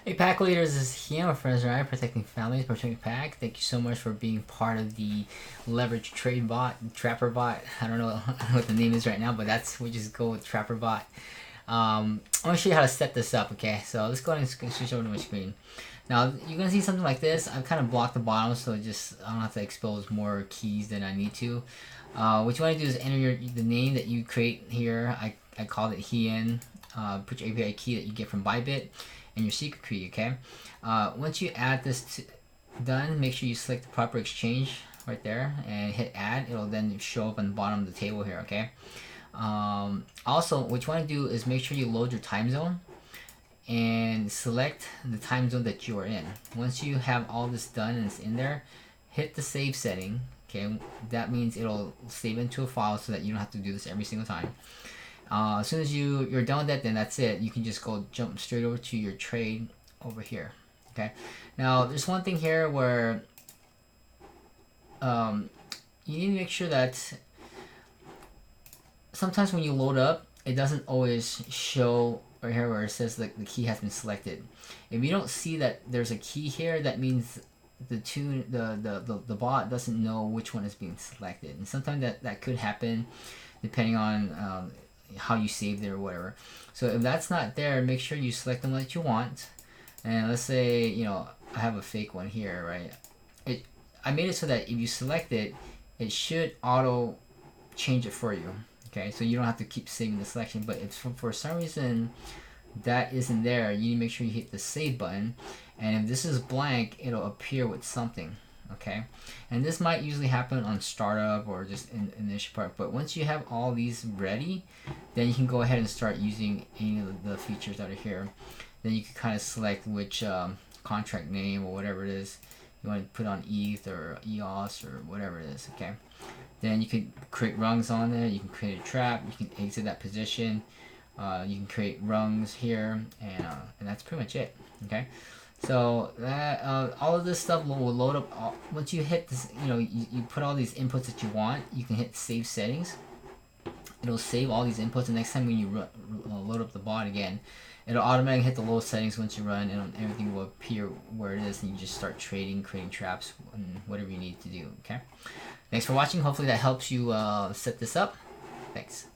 Hey, pack leaders, this is Hima, friends, right? Protecting families, protecting pack. Thank you so much for being part of the leverage trade bot, Trapper bot. I don't know what the name is right now, but we just go with Trapper bot. I'm gonna show you how to set this up, okay? So let's go ahead and switch over to my screen. Now you're gonna see something like this. I've kind of blocked the bottom, so I don't have to expose more keys than I need to. What you want to do is enter the name that you create here. I called it Hien. Put your API key that you get from Bybit and your secret key, okay? Once you add this done, make sure you select the proper exchange right there and hit add. It'll then show up on the bottom of the table here, okay? Also, what you want to do is make sure you load your time zone and select the time zone that you are in. Once you have all this done and it's in there, hit the save setting. Okay, that means it'll save into a file so that you don't have to do this every single time. As soon as you're done with that, then that's it. You can just jump straight over to your trade over here. Okay. Now there's one thing here where you need to make sure that sometimes when you load up, it doesn't always show right here where it says that the key has been selected. If you don't see that there's a key here, that means the bot doesn't know which one is being selected, and sometimes that could happen depending on how you saved it or whatever. So if that's not there, make sure you select the one that you want. And let's say, I have a fake one here, right? I made it so that if you select it, it should auto change it for you. Okay, so you don't have to keep saving the selection. But if for some reason that isn't there, you need to make sure you hit the save button. And if this is blank, it'll appear with something. Okay, and this might usually happen on startup or just in initial part, but once you have all these ready, then you can go ahead and start using any of the features that are here. Then you can kind of select which contract name or whatever it is you want to put on ETH or EOS or whatever it is. Okay, then you can create rungs on it, you can create a trap, you can exit that position, you can create rungs here, and that's pretty much it. Okay, so that all of this stuff will load up. Once you hit this, you put all these inputs that you want, you can hit save settings. It'll save all these inputs, and next time when you load up the bot again, it'll automatically hit the low settings once you run, and everything will appear where it is, and you just start trading, creating traps, and whatever you need to do. Okay, thanks for watching. Hopefully that helps you set this up. Thanks.